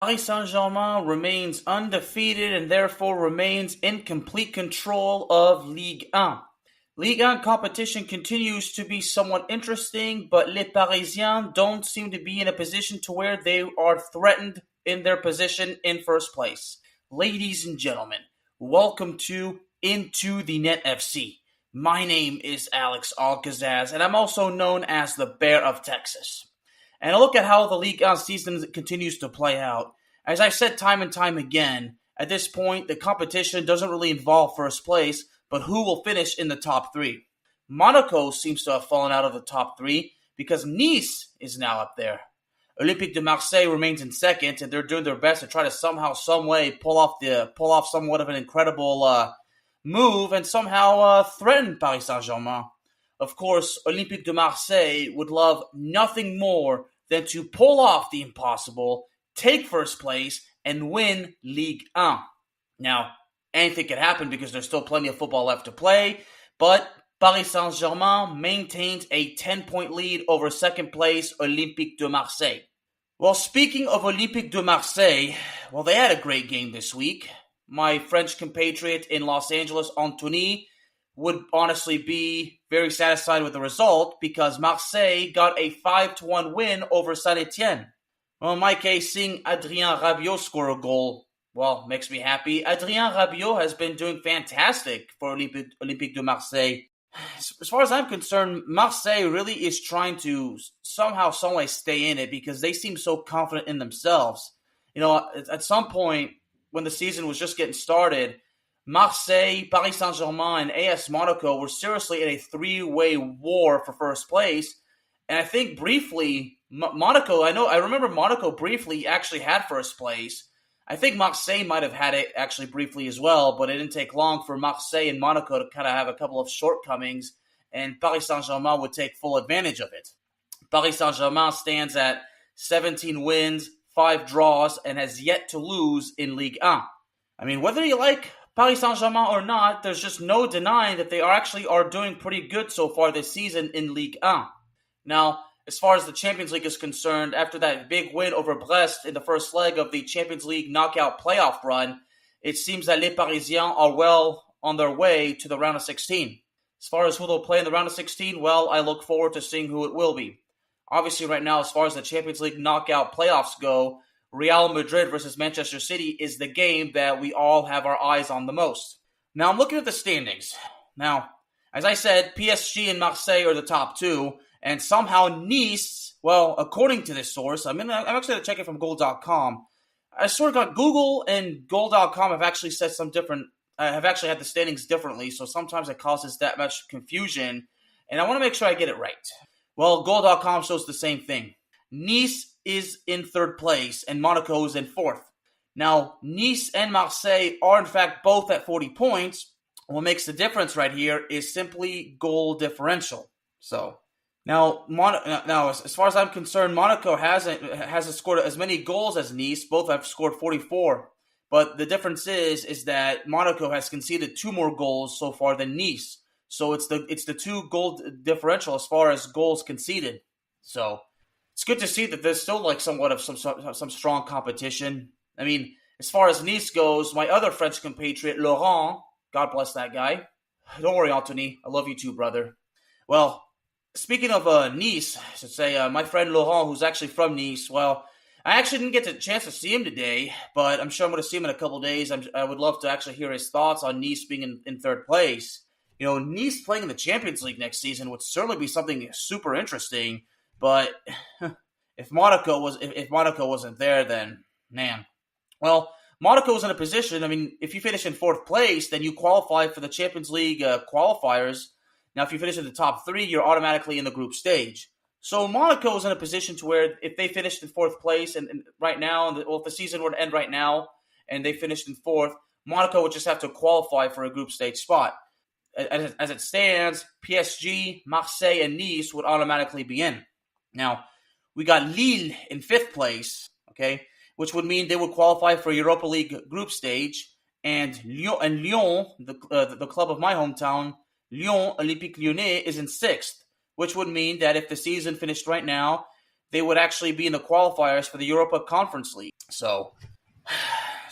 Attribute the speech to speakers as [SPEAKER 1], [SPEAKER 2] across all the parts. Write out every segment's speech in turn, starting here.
[SPEAKER 1] Paris Saint-Germain remains undefeated and therefore remains in complete control of Ligue 1. Ligue 1 competition continues to be somewhat interesting, but Les Parisiens don't seem to be in a position to where they are threatened in their position in first place. Ladies and gentlemen, welcome to Into the Net FC. My name is AlexAlKazzaz, and I'm also known as the Bear of Texas. And look at how the Ligue 1 season continues to play out. As I said time and time again, at this point, the competition doesn't really involve first place, but who will finish in the top three. Monaco seems to have fallen out of the top three because Nice is now up there. Olympique de Marseille remains in second, and they're doing their best to try to somehow, some way pull off somewhat of an incredible move and somehow threaten Paris Saint-Germain. Of course, Olympique de Marseille would love nothing more than to pull off the impossible, take first place, and win Ligue 1. Now, anything can happen because there's still plenty of football left to play, but Paris Saint-Germain maintains a 10-point lead over second place Olympique de Marseille. Well, speaking of Olympique de Marseille, well, they had a great game this week. My French compatriot in Los Angeles, Anthony, would honestly be very satisfied with the result because Marseille got a 5-1 win over Saint-Etienne. Well, in my case, seeing Adrien Rabiot score a goal, well, makes me happy. Adrien Rabiot has been doing fantastic for Olympique de Marseille. As far as I'm concerned, Marseille really is trying to somehow, someway stay in it because they seem so confident in themselves. You know, at some point when the season was just getting started, Marseille, Paris Saint-Germain, and ASMonaco were seriously in a three-way war for first place. And I think briefly, Monaco, I remember Monaco briefly actually had first place. I think Marseille might have had it actually briefly as well, but it didn't take long for Marseille and Monaco to kind of have a couple of shortcomings, and Paris Saint-Germain would take full advantage of it. Paris Saint-Germain stands at 17 wins, 5 draws, and has yet to lose in Ligue 1. I mean, whether you like Paris Saint-Germain or not, there's just no denying that they are doing pretty good so far this season in Ligue 1. Now, as far as the Champions League is concerned, after that big win over Brest in the first leg of the Champions League knockout playoff run, it seems that Les Parisiens are well on their way to the round of 16. As far as who they'll play in the round of 16, well, I look forward to seeing who it will be. Obviously, right now, as far as the Champions League knockout playoffs go, Real Madrid versus Manchester City is the game that we all have our eyes on the most. Now, I'm looking at the standings. Now, as I said, PSG and Marseille are the top two, and somehow Nice, well, according to this source, I'm actually going to check it from goal.com. I sort of got Google and goal.com have actually said have actually had the standings differently, so sometimes it causes that much confusion, and I want to make sure I get it right. Well, goal.com shows the same thing. Nice is in third place, and Monaco is in fourth. Now, Nice and Marseille are in fact both at 40 points. What makes the difference right here is simply goal differential. So, Now, as far as I'm concerned, Monaco hasn't scored as many goals as Nice. Both have scored 44. But the difference is that Monaco has conceded 2 more goals so far than Nice. So it's the 2 goal differential as far as goals conceded. So it's good to see that there's still like somewhat of some strong competition. I mean, as far as Nice goes, my other French compatriot, Laurent, God bless that guy. Don't worry, Anthony. I love you too, brother. Well, speaking of Nice, I should say, my friend Laurent, who's actually from Nice, well, I actually didn't get the chance to see him today, but I'm sure I'm going to see him in a couple of days. I would love to actually hear his thoughts on Nice being in third place. You know, Nice playing in the Champions League next season would certainly be something super interesting, but if Monaco wasn't there, then, man. Well, Monaco's in a position, I mean, if you finish in fourth place, then you qualify for the Champions League qualifiers. Now, if you finish in the top 3, you're automatically in the group stage. So Monaco is in a position to where if they finished in fourth place and right now, if the season were to end right now and they finished in fourth, Monaco would just have to qualify for a group stage spot. As it stands, PSG, Marseille, and Nice would automatically be in. Now, we got Lille in fifth place, okay, which would mean they would qualify for Europa League group stage, and Lyon, the club of my hometown, Lyon, Olympique Lyonnais, is in sixth, which would mean that if the season finished right now, they would actually be in the qualifiers for the Europa Conference League. So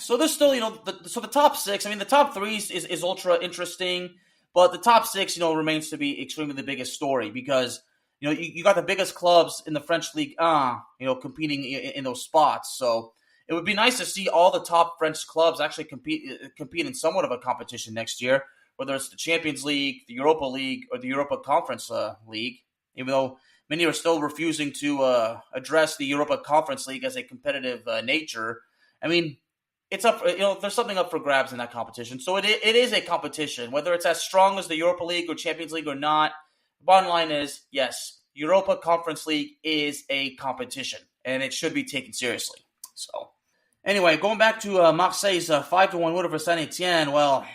[SPEAKER 1] there's still, the top six. I mean, the top three is ultra interesting, but the top six, remains to be extremely the biggest story because, you got the biggest clubs in the French Ligue 1, competing in those spots. So it would be nice to see all the top French clubs actually compete in somewhat of a competition next year, whether it's the Champions League, the Europa League, or the Europa Conference League, even though many are still refusing to address the Europa Conference League as a competitive nature. I mean, it's up. There's something up for grabs in that competition. So it is a competition, whether it's as strong as the Europa League or Champions League or not. Bottom line is, yes, Europa Conference League is a competition, and it should be taken seriously. So, anyway, going back to Marseille's 5-1 win over Saint-Etienne. Well, I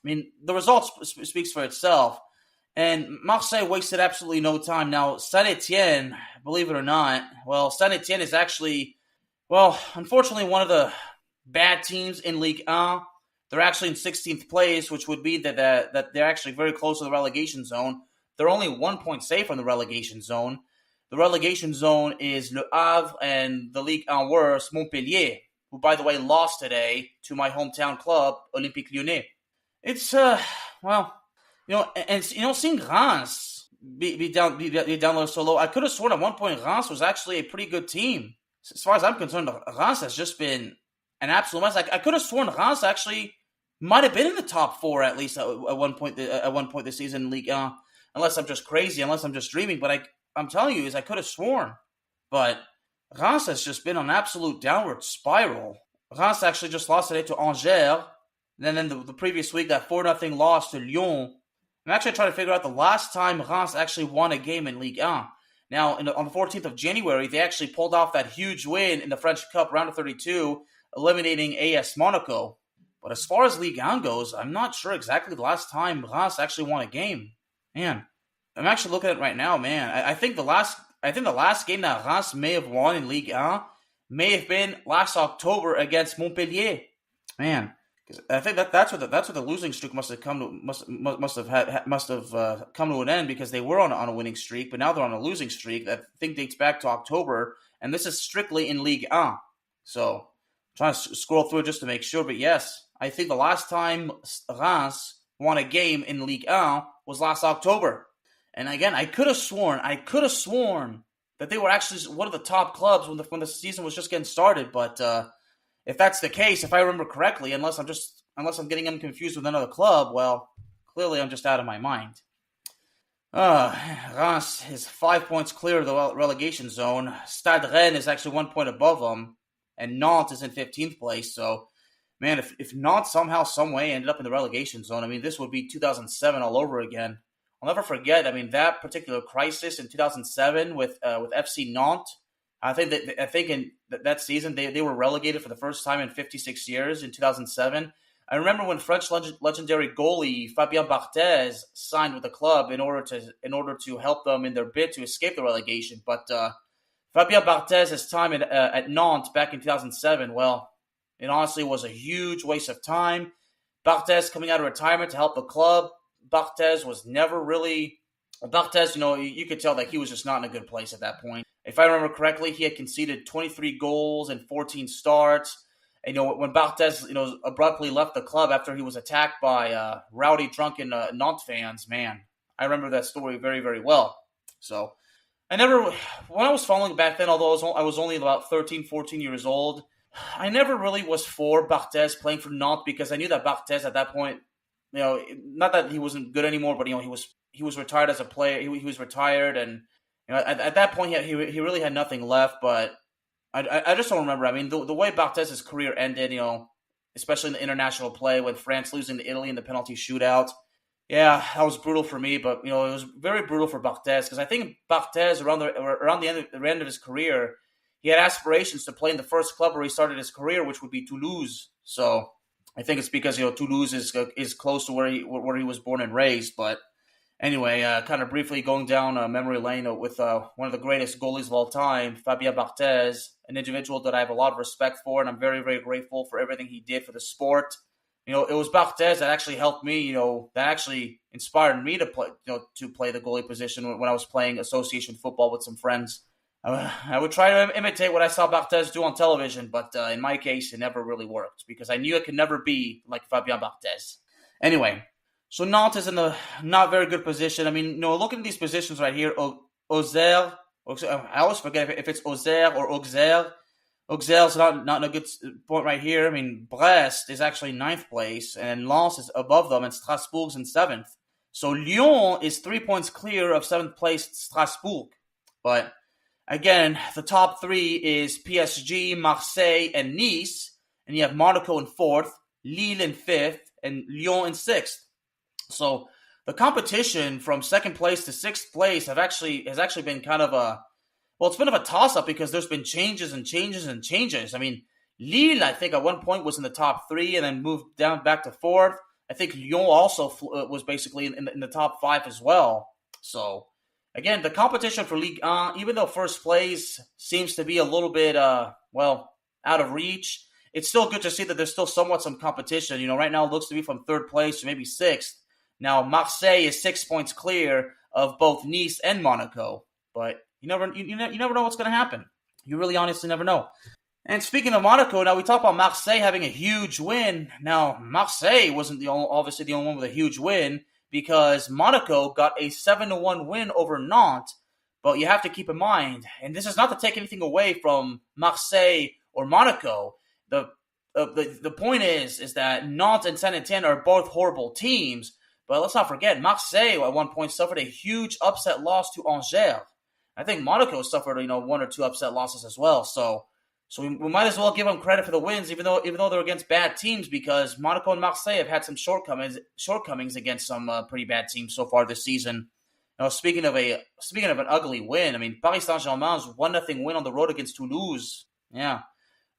[SPEAKER 1] mean, the result speaks for itself. And Marseille wasted absolutely no time. Now, Saint-Etienne, believe it or not, Saint-Etienne is actually, unfortunately, one of the bad teams in Ligue 1. They're actually in 16th place, which would be that they're actually very close to the relegation zone. They're only 1 point safe from the relegation zone. The relegation zone is Le Havre and the Ligue 1 worst, Montpellier, who, by the way, lost today to my hometown club, Olympique Lyonnais. It's, seeing Reims be down there so low, I could have sworn at one point Reims was actually a pretty good team. As far as I'm concerned, Reims has just been an absolute mess. I could have sworn Reims actually might have been in the top four at least at one point this season in Ligue 1, unless I'm just crazy, unless I'm just dreaming. But I'm telling you, I could have sworn. But Reims has just been on an absolute downward spiral. Reims actually just lost today to Angers. And then the previous week, that 4-0 loss to Lyon. I'm actually trying to figure out the last time Reims actually won a game in Ligue 1. Now, on the 14th of January, they actually pulled off that huge win in the French Cup round of 32, eliminating ASMonaco. But as far as Ligue 1 goes, I'm not sure exactly the last time Reims actually won a game. Man, I'm actually looking at it right now, man. I think the last game that Reims may have won in Ligue 1 may have been last October against Montpellier. Man, I think that's what the losing streak must have come to an end, because they were on a winning streak, but now they're on a losing streak that I think dates back to October, and this is strictly in Ligue 1. So I'm trying to scroll through it just to make sure, but yes, I think the last time Reims won a game in Ligue 1 was last October. And again, I could have sworn that they were actually one of the top clubs when the season was just getting started. But if that's the case, if I remember correctly, unless I'm getting them confused with another club, well, clearly I'm just out of my mind. Reims is 5 points clear of the relegation zone. Stade Rennes is actually 1 point above them, and Nantes is in 15th place. So, man, if Nantes somehow, some way ended up in the relegation zone, I mean, this would be 2007 all over again. I'll never forget. I mean, that particular crisis in 2007 with FC Nantes. I think in that season they were relegated for the first time in 56 years in 2007. I remember when French legendary goalie Fabien Barthez signed with the club in order to help them in their bid to escape the relegation. But Fabien Barthez's time at Nantes back in 2007, well, it honestly was a huge waste of time. Barthez coming out of retirement to help the club. Barthez was never really... Barthez, you could tell that he was just not in a good place at that point. If I remember correctly, he had conceded 23 goals and 14 starts. And, when Barthez, abruptly left the club after he was attacked by rowdy, drunken Nantes fans, man, I remember that story very, very well. So, when I was following back then, although I was only about 13, 14 years old, I never really was for Barthez playing for Nantes, because I knew that Barthez at that point, not that he wasn't good anymore, but he was retired as a player. He was retired, and at that point he really had nothing left. But I just don't remember. I mean, the way Barthez's career ended, especially in the international play with France losing to Italy in the penalty shootout. Yeah, that was brutal for me, but it was very brutal for Barthez, because I think Barthez around the end of his career, he had aspirations to play in the first club where he started his career, which would be Toulouse. So I think it's because Toulouse is close to where he was born and raised. But anyway, kind of briefly going down memory lane with one of the greatest goalies of all time, Fabien Barthez, an individual that I have a lot of respect for, and I'm very, very grateful for everything he did for the sport. It was Barthez that actually helped me. That actually inspired me to play the goalie position when I was playing association football with some friends. I would try to imitate what I saw Barthez do on television, but in my case, it never really worked because I knew it could never be like Fabien Barthez. Anyway, so Nantes is in a not very good position. I mean, looking at these positions right here, Auxerre, I always forget if it's Auxerre or Auxerre. Auxerre's not in a good point right here. I mean, Brest is actually 9th place, and Lens is above them, and Strasbourg's in 7th. So Lyon is 3 points clear of 7th place Strasbourg. But again, the top 3 is PSG, Marseille, and Nice, and you have Monaco in 4th, Lille in 5th, and Lyon in 6th. So the competition from 2nd place to 6th place has actually been kind of it's been of a toss-up because there's been changes and changes and changes. I mean, Lille, I think, at one point was in the top 3 and then moved down back to 4th. I think Lyon also was basically in the top 5 as well. So, again, the competition for Ligue 1, even though first place seems to be a little bit, out of reach, it's still good to see that there's still somewhat some competition. Right now it looks to be from 3rd place to maybe 6th. Now, Marseille is 6 points clear of both Nice and Monaco, but you never know what's going to happen. You really honestly never know. And speaking of Monaco, now we talk about Marseille having a huge win. Now, Marseille wasn't obviously the only one with a huge win because Monaco got a 7-1 win over Nantes. But you have to keep in mind, and this is not to take anything away from Marseille or Monaco. The point is that Nantes and Saint-Etienne are both horrible teams. But let's not forget, Marseille at one point suffered a huge upset loss to Angers. I think Monaco suffered, 1 or 2 upset losses as well. So we might as well give them credit for the wins, even though they're against bad teams, because Monaco and Marseille have had some shortcomings against some pretty bad teams so far this season. Speaking of an ugly win, I mean, Paris Saint-Germain's 1-0 win on the road against Toulouse. Yeah,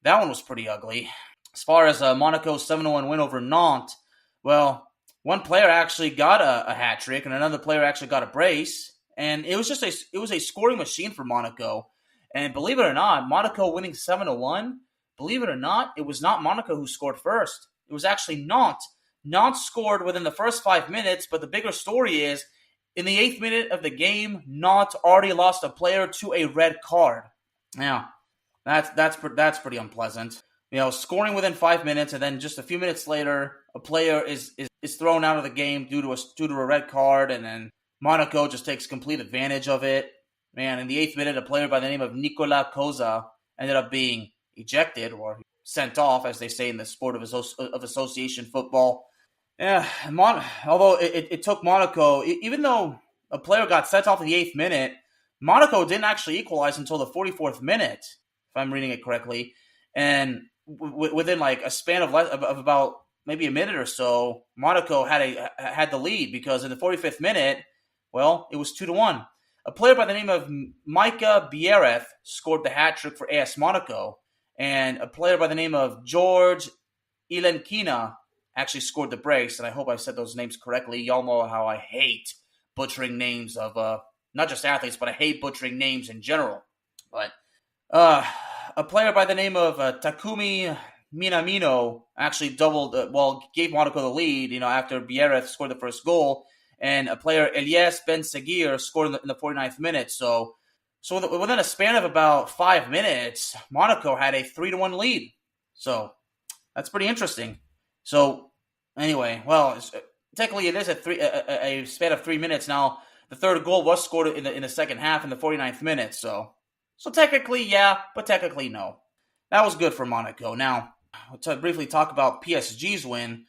[SPEAKER 1] that one was pretty ugly. As far as Monaco's 7-1 win over Nantes, well, one player actually got a hat trick, and another player actually got a brace. And it was a scoring machine for Monaco. And believe it or not, Monaco winning 7-1, believe it or not, it was not Monaco who scored first. It was actually Nantes. Nantes scored within the first 5 minutes, but the bigger story is, in the 8th minute of the game, Nantes already lost a player to a red card. Now, that's pretty unpleasant. Scoring within 5 minutes, and then just a few minutes later, a player is thrown out of the game due to a red card, and then Monaco just takes complete advantage of it. Man, in the 8th minute, a player by the name of Nicolas Koza ended up being ejected or sent off, as they say in the sport of association football. Yeah, although it took Monaco, even though a player got sent off in the 8th minute, Monaco didn't actually equalize until the 44th minute, if I'm reading it correctly. And within like a span of about maybe a minute or so, Monaco had the lead because in the 45th minute, well, it was 2-1. A player by the name of Micah Biereth scored the hat trick for ASMonaco, and a player by the name of George Ilenkina actually scored the brace. And I hope I said those names correctly. Y'all know how I hate butchering names of not just athletes, but I hate butchering names in general. But a player by the name of Takumi Minamino actually gave Monaco the lead. After Biereth scored the first goal. And a player, Elias Ben Seguir, scored in the 49th minute. So within a span of about 5 minutes, Monaco had a 3-1 lead. So that's pretty interesting. So anyway, technically it is a span of 3 minutes. Now the third goal was scored in the second half in the 49th minute. So technically yeah, but technically no. That was good for Monaco. Now to briefly talk about PSG's win.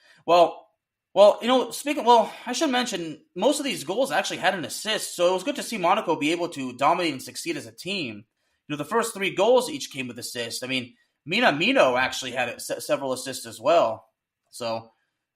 [SPEAKER 1] I should mention, most of these goals actually had an assist, so it was good to see Monaco be able to dominate and succeed as a team. The first 3 goals each came with assists. I mean, Minamino actually had several assists as well. So,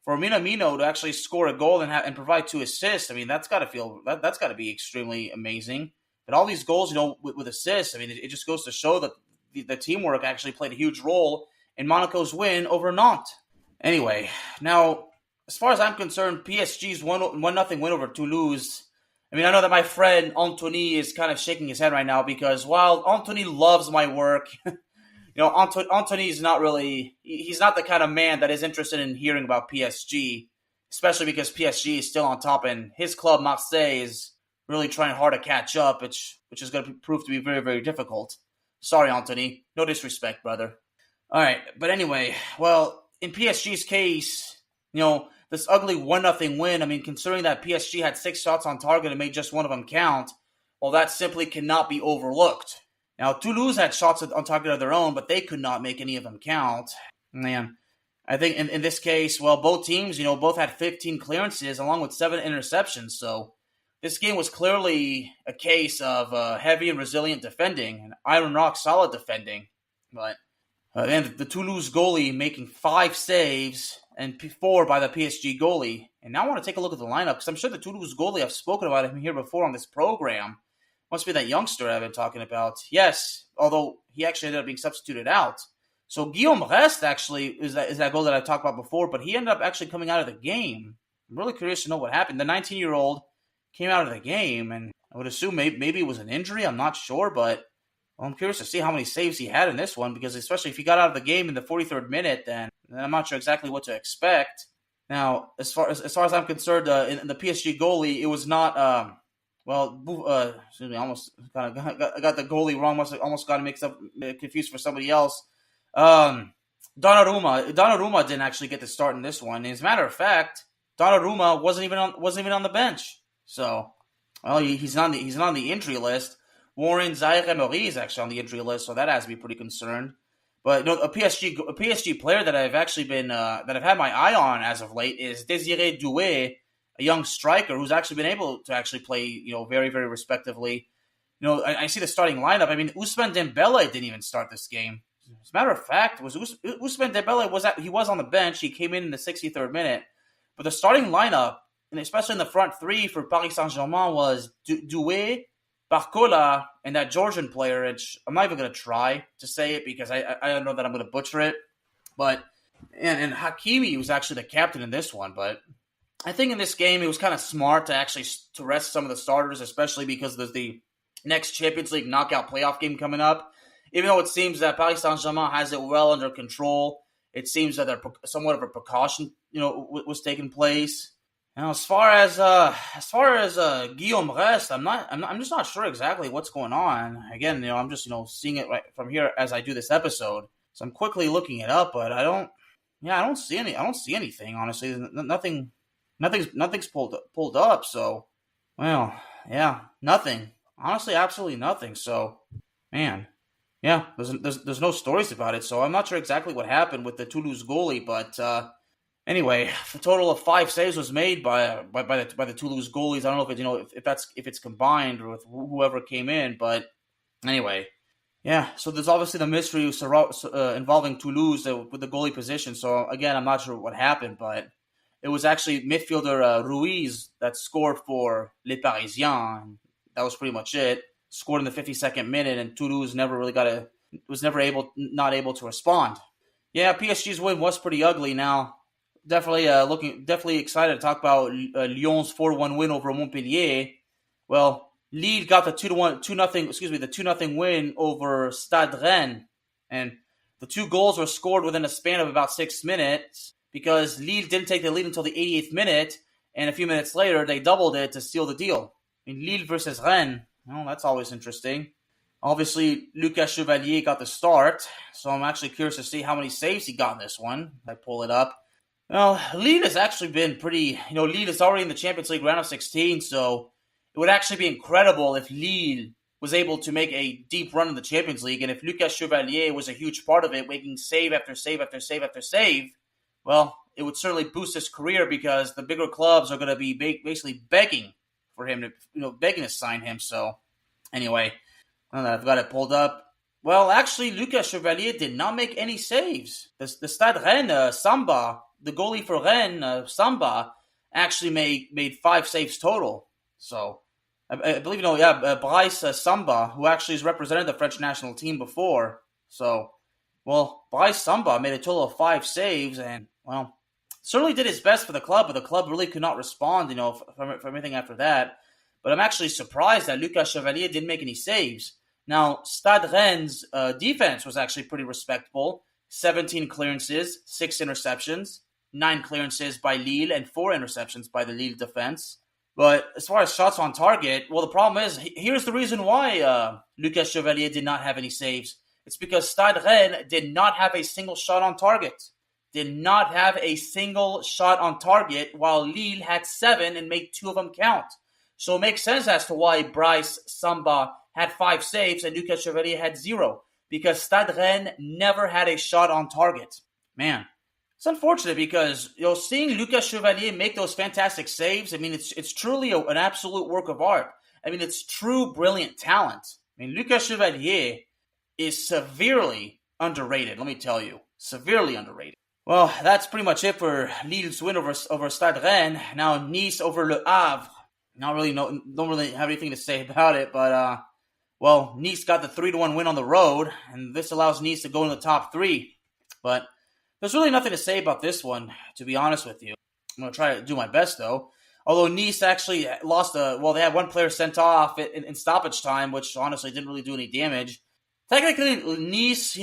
[SPEAKER 1] for Minamino to actually score a goal and provide 2 assists, I mean, that's got to be extremely amazing. But all these goals, with assists, I mean, it just goes to show that the teamwork actually played a huge role in Monaco's win over Nantes. Anyway, now, as far as I'm concerned, PSG's 1-0 win over Toulouse. I mean, I know that my friend Anthony is kind of shaking his head right now because while Anthony loves my work, Anthony is not really, he's not the kind of man that is interested in hearing about PSG, especially because PSG is still on top and his club, Marseille, is really trying hard to catch up, which is going to prove to be very, very difficult. Sorry, Anthony. No disrespect, brother. All right, but anyway, well, in PSG's case, this ugly 1-0 win, I mean, considering that PSG had 6 shots on target and made just one of them count, well, that simply cannot be overlooked. Now, Toulouse had shots on target of their own, but they could not make any of them count. Man, I think in this case, well, both teams, both had 15 clearances along with 7 interceptions. So this game was clearly a case of heavy and resilient defending and iron rock solid defending. But and the Toulouse goalie making 5 saves and 4 by the PSG goalie. And now I want to take a look at the lineup because I'm sure the Toulouse goalie, I've spoken about him here before on this program. Must be that youngster I've been talking about. Yes, although he actually ended up being substituted out. So Guillaume Rest actually is that goal that I talked about before, but he ended up actually coming out of the game. I'm really curious to know what happened. The 19-year-old came out of the game, and I would assume maybe it was an injury. I'm not sure, but I'm curious to see how many saves he had in this one, because especially if he got out of the game in the 43rd minute, then I'm not sure exactly what to expect. Now, as far as I'm concerned, in the PSG goalie, it was not. Excuse me, almost kind of got the goalie wrong. Almost got mixed up, confused for somebody else. Donnarumma didn't actually get the start in this one. As a matter of fact, Donnarumma wasn't even on the bench. So, well, he's not on the injury list. Warren Zaire-Emery is actually on the injury list, so that has to be pretty concerned. But a PSG player that I've actually been that I've had my eye on as of late is Désiré Doué, a young striker who's actually been able to actually play, very, very respectively. I see the starting lineup. I mean, Ousmane Dembélé didn't even start this game. As a matter of fact, Ousmane Dembélé he was on the bench. He came in the 63rd minute. But the starting lineup, and especially in the front three for Paris Saint-Germain, was Doué, Barcola, and that Georgian player, which I'm not even going to try to say it because I don't know that I'm going to butcher it. But and Hakimi was actually the captain in this one, but I think in this game it was kind of smart to rest some of the starters, especially because there's the next Champions League knockout playoff game coming up. Even though it seems that Paris Saint-Germain has it well under control, it seems that somewhat of a precaution, was taking place. Now, as far as Guillaume Rest, I'm just not sure exactly what's going on. Again, I'm just seeing it right from here as I do this episode, so I'm quickly looking it up, but I don't see anything. Honestly, nothing's pulled up. So, well, yeah, nothing. Honestly, absolutely nothing. So, man. Yeah, there's no stories about it, so I'm not sure exactly what happened with the Toulouse goalie, but anyway, a total of 5 saves was made by the Toulouse goalies. I don't know if it's combined or with whoever came in, but anyway, yeah. So there's obviously the mystery involving Toulouse with the goalie position. So again, I'm not sure what happened, but it was actually midfielder Ruiz that scored for Les Parisiens. That was pretty much it. Scored in the 52nd minute, and Toulouse was never able to respond. Yeah, PSG's win was pretty ugly. Now, definitely excited to talk about Lyon's 4-1 win over Montpellier. Well, Lille got the 2-0 win over Stade Rennes, and the 2 goals were scored within a span of about 6 minutes because Lille didn't take the lead until the 88th minute, and a few minutes later they doubled it to seal the deal. Lille versus Rennes. Well, that's always interesting. Obviously, Lucas Chevalier got the start, so I'm actually curious to see how many saves he got in this one. I pull it up. Well, Lille has actually been pretty... Lille is already in the Champions League round of 16, so it would actually be incredible if Lille was able to make a deep run in the Champions League, and if Lucas Chevalier was a huge part of it, making save after save after save after save, well, it would certainly boost his career because the bigger clubs are going to be basically begging for him to, begging to sign him. So, anyway, I've got it pulled up. Well, actually, Lucas Chevalier did not make any saves. The Stade Rennes, Samba, the goalie for Rennes, Samba, actually made 5 saves total. So, I believe, Bryce Samba, who actually has represented the French national team before. So, well, Bryce Samba made a total of 5 saves, and, well, certainly did his best for the club, but the club really could not respond, from anything after that. But I'm actually surprised that Lucas Chevalier didn't make any saves. Now, Stade Rennes' defense was actually pretty respectable. 17 clearances, 6 interceptions, 9 clearances by Lille, and 4 interceptions by the Lille defense. But as far as shots on target, well, the problem is, here's the reason why Lucas Chevalier did not have any saves. It's because Stade Rennes did not have a single shot on target. Did not have a single shot on target, while Lille had 7 and made 2 of them count. So it makes sense as to why Bryce Samba had 5 saves and Lucas Chevalier had 0. Because Stade Rennes never had a shot on target. Man, it's unfortunate because seeing Lucas Chevalier make those fantastic saves, I mean, it's truly an absolute work of art. I mean, it's true brilliant talent. I mean, Lucas Chevalier is severely underrated, let me tell you. Severely underrated. Well, that's pretty much it for Lille's win over Stade Rennes. Now Nice over Le Havre. Don't really have anything to say about it, but Nice got the 3-1 win on the road, and this allows Nice to go in the top 3. But there's really nothing to say about this one, to be honest with you. I'm going to try to do my best, though. Although Nice actually lost they had one player sent off in stoppage time, which honestly didn't really do any damage. Technically, Nice,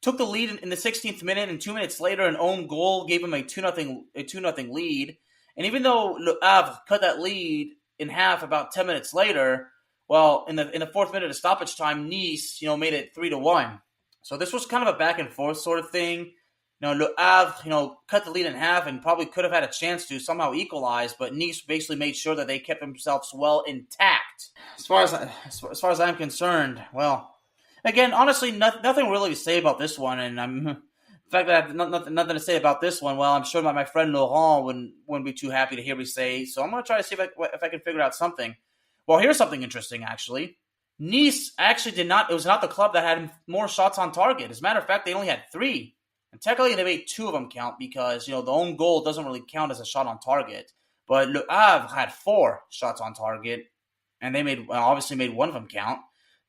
[SPEAKER 1] took the lead in the 16th minute, and 2 minutes later, an own goal gave them a 2-0 lead. And even though Le Havre cut that lead in half about 10 minutes later, in the 4th minute of stoppage time, Nice, made it 3-1. So this was kind of a back and forth sort of thing. Le Havre, cut the lead in half and probably could have had a chance to somehow equalize, but Nice basically made sure that they kept themselves well intact. As far as I'm concerned, again, honestly, nothing really to say about this one, and the fact that I have nothing to say about this one, I'm sure my friend Laurent wouldn't be too happy to hear me say, so I'm going to try to see if I can figure out something. Well, here's something interesting, actually. Nice actually it was not the club that had more shots on target. As a matter of fact, they only had 3. And technically, they made 2 of them count because, the own goal doesn't really count as a shot on target. But Le Havre had 4 shots on target, and they obviously made 1 of them count.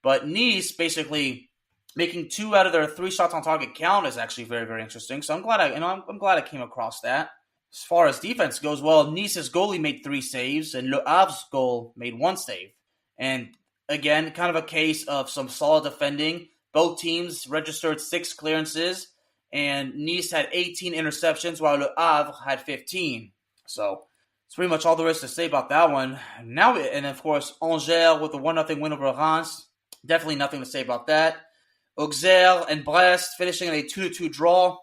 [SPEAKER 1] But Nice basically making 2 out of their 3 shots on target count is actually very, very interesting. So I'm glad I came across that. As far as defense goes, Nice's goalie made 3 saves, and Le Havre's goal made 1 save. And again, kind of a case of some solid defending. Both teams registered 6 clearances, and Nice had 18 interceptions, while Le Havre had 15. So that's pretty much all there is to say about that one. Now, and of course, Angers with a 1-0 win over Reims. Definitely nothing to say about that. Auxerre and Brest finishing in a 2-2 draw.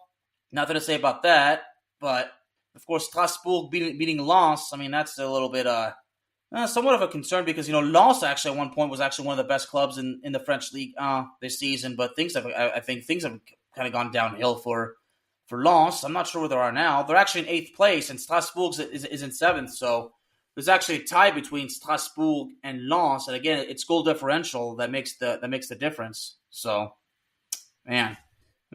[SPEAKER 1] Nothing to say about that. But, of course, Strasbourg beating Lens. I mean, that's a little bit somewhat of a concern because, Lens actually at one point was actually one of the best clubs in the French League this season. But I think things have kind of gone downhill for Lens. I'm not sure where they are now. They're actually in 8th place, and Strasbourg is in 7th. So there's actually a tie between Strasbourg and Lens. And again, it's goal differential that makes the difference. So, man,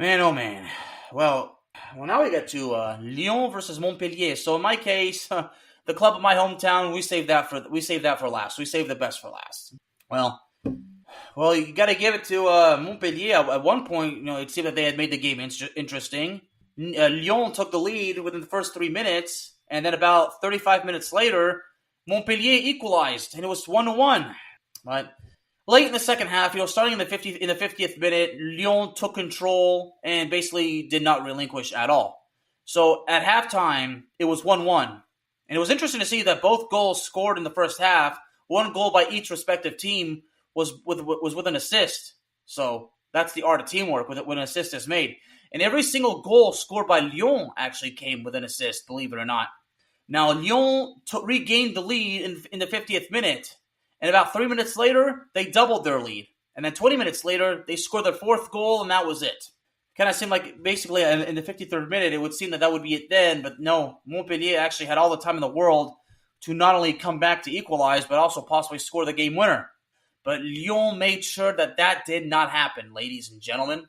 [SPEAKER 1] oh man. Well, now we get to Lyon versus Montpellier. So in my case, the club of my hometown, we saved that for last. We saved the best for last. Well, you got to give it to Montpellier. At one point, it seemed that they had made the game interesting. Lyon took the lead within the first 3 minutes, and then about 35 minutes later, Montpellier equalized, and it was 1-1. But late in the second half, starting in the 50th minute, Lyon took control and basically did not relinquish at all. So at halftime, it was 1-1. And it was interesting to see that both goals scored in the first half, 1 goal by each respective team, was with an assist. So that's the art of teamwork when an assist is made. And every single goal scored by Lyon actually came with an assist, believe it or not. Now, Lyon regained the lead in the 50th minute. And about 3 minutes later, they doubled their lead. And then 20 minutes later, they scored their 4th goal, and that was it. Kind of seemed like basically in the 53rd minute, it would seem that would be it then. But no, Montpellier actually had all the time in the world to not only come back to equalize, but also possibly score the game winner. But Lyon made sure that did not happen, ladies and gentlemen.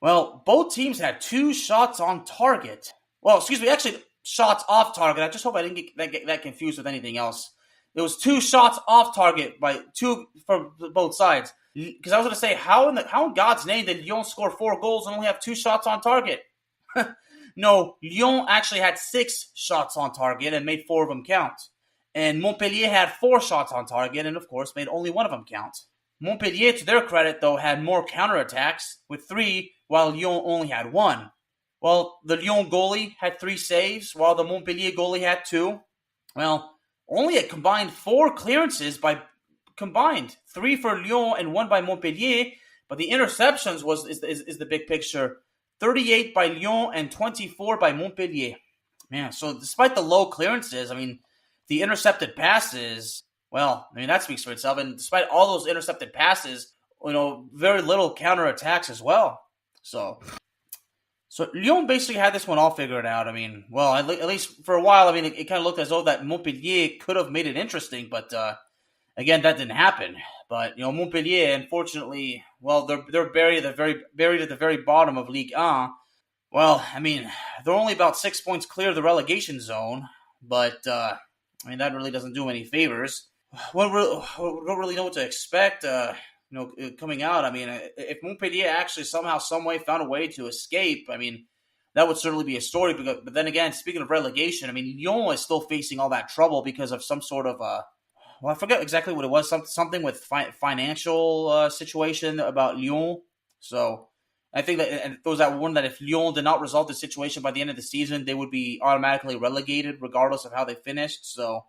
[SPEAKER 1] Well, both teams had 2 shots on target. Well, excuse me, actually, shots off target. I just hope I didn't get that confused with anything else. There was 2 shots off target by 2 from both sides. Because I was going to say, how in God's name did Lyon score 4 goals and only have 2 shots on target? No, Lyon actually had 6 shots on target and made 4 of them count. And Montpellier had 4 shots on target and, of course, made only 1 of them count. Montpellier, to their credit, though, had more counterattacks with 3, while Lyon only had 1. Well, the Lyon goalie had 3 saves, while the Montpellier goalie had 2. Well, only a combined 4 clearances by combined 3 for Lyon and 1 by Montpellier. But the interceptions is the big picture. 38 by Lyon and 24 by Montpellier. Man, so despite the low clearances, I mean, the intercepted passes, well, I mean, that speaks for itself. And despite all those intercepted passes, very little counterattacks as well. So Lyon basically had this one all figured out. I mean, well, at least for a while, I mean, it kind of looked as though that Montpellier could have made it interesting, but again, that didn't happen. But Montpellier, unfortunately, well, they're buried at the very bottom of Ligue 1. Well, I mean, they're only about 6 points clear of the relegation zone, but I mean, that really doesn't do them any favors. We don't really know what to expect. Coming out. I mean, if Montpellier actually somehow, some way found a way to escape, I mean, that would certainly be a story. But then again, speaking of relegation, I mean, Lyon is still facing all that trouble because of some sort of well, I forget exactly what it was. Something with financial situation about Lyon. So I think that and there was that one that if Lyon did not resolve the situation by the end of the season, they would be automatically relegated, regardless of how they finished. So.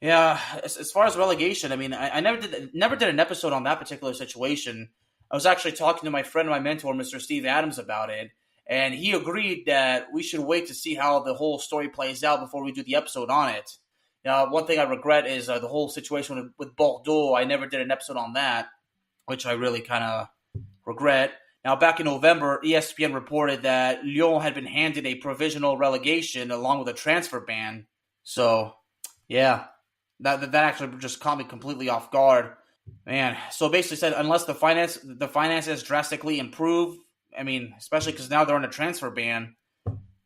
[SPEAKER 1] Yeah, as far as relegation, I mean, I never did an episode on that particular situation. I was actually talking to my friend and my mentor, Mr. Steve Adams, about it, and he agreed that we should wait to see how the whole story plays out before we do the episode on it. Now, one thing I regret is the whole situation with Bordeaux. I never did an episode on that, which I really kind of regret. Now, back in November, ESPN reported that Lyon had been handed a provisional relegation along with a transfer ban. So, yeah. That actually just caught me completely off guard, man. So basically said unless the finances drastically improve, I mean, especially because now they're on a transfer ban,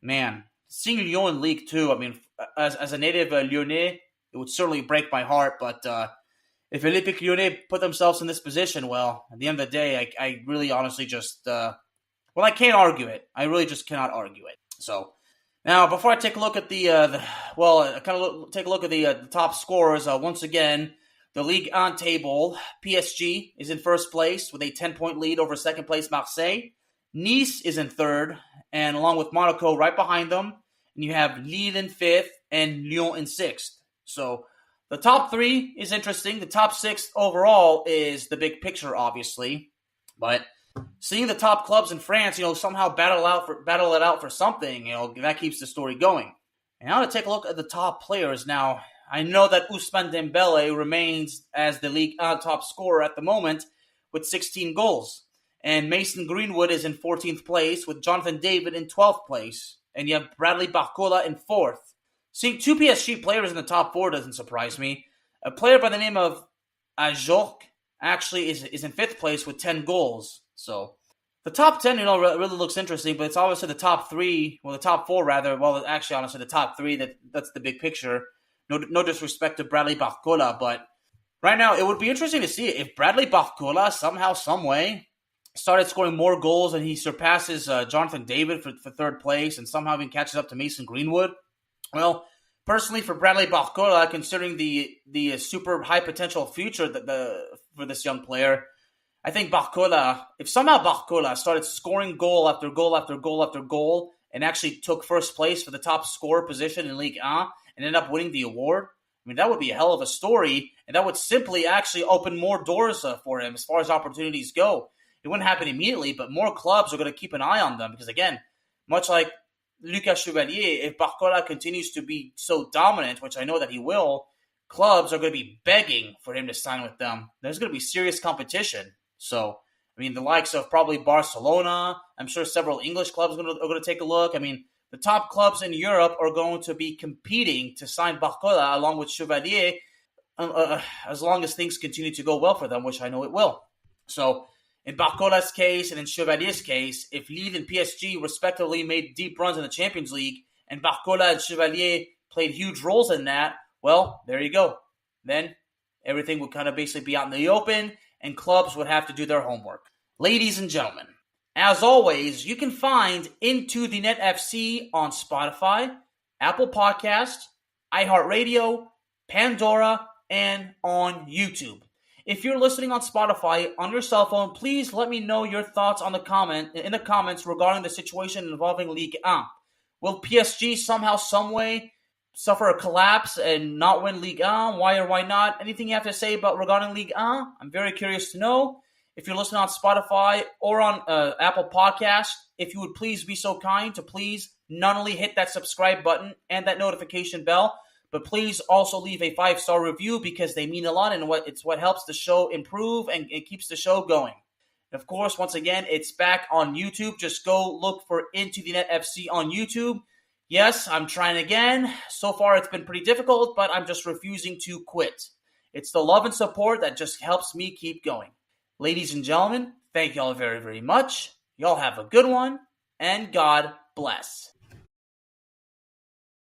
[SPEAKER 1] man. Seeing Lyon in League 2, I mean, as a native Lyonnais, it would certainly break my heart. But if Olympique Lyonnais put themselves in this position, well, at the end of the day, I really honestly just I can't argue it. I really just cannot argue it. So. Now, before I take a look at take a look at the top scorers. Once again, the Ligue 1 table, PSG is in first place with a 10-point lead over second place Marseille. Nice is in third, and along with Monaco right behind them. And you have Lille in fifth and Lyon in sixth. So the top 3 is interesting. The top 6 overall is the big picture, obviously, but. Seeing the top clubs in France, somehow battle it out for something, that keeps the story going. And now to take a look at the top players. Now, I know that Ousmane Dembele remains as the Ligue 1 top scorer at the moment with 16 goals. And Mason Greenwood is in 14th place with Jonathan David in 12th place. And you have Bradley Barcola in 4th. Seeing 2 PSG players in the top 4 doesn't surprise me. A player by the name of Ajorc actually is in 5th place with 10 goals. So, the top 10, really looks interesting, but it's obviously the top 3, the top 4 rather. Well, actually, honestly, the top 3, that's the big picture. No disrespect to Bradley Barcola, but right now, it would be interesting to see if Bradley Barcola somehow, some way, started scoring more goals and he surpasses Jonathan David for 3rd place and somehow even catches up to Mason Greenwood. Well, personally, for Bradley Barcola, considering the super high potential future for this young player, I think if somehow Barcola started scoring goal after goal after goal after goal and actually took first place for the top scorer position in Ligue 1 and ended up winning the award, I mean, that would be a hell of a story, and that would simply actually open more doors for him as far as opportunities go. It wouldn't happen immediately, but more clubs are going to keep an eye on them because, again, much like Lucas Chevalier, if Barcola continues to be so dominant, which I know that he will, clubs are going to be begging for him to sign with them. There's going to be serious competition. So, I mean, the likes of probably Barcelona, I'm sure several English clubs are going to take a look. I mean, the top clubs in Europe are going to be competing to sign Barcola along with Chevalier as long as things continue to go well for them, which I know it will. So, in Barcola's case and in Chevalier's case, if Lille and PSG respectively made deep runs in the Champions League and Barcola and Chevalier played huge roles in that, well, there you go. Then everything would kind of basically be out in the open and clubs would have to do their homework. Ladies and gentlemen, as always, you can find Into the Net FC on Spotify, Apple Podcasts, iHeartRadio, Pandora, and on YouTube. If you're listening on Spotify on your cell phone, please let me know your thoughts in the comments regarding the situation involving Ligue 1. Will PSG somehow, some way suffer a collapse and not win Ligue 1? Why or why not? Anything you have to say about regarding Ligue 1? I'm very curious to know. If you're listening on Spotify or on Apple Podcast, if you would please be so kind to please not only hit that subscribe button and that notification bell, but please also leave a 5-star review because they mean a lot and it's what helps the show improve and it keeps the show going. And of course, once again, it's back on YouTube. Just go look for Into the Net FC on YouTube. Yes, I'm trying again. So far, it's been pretty difficult, but I'm just refusing to quit. It's the love and support that just helps me keep going. Ladies and gentlemen, thank y'all very, very much. Y'all have a good one, and God bless.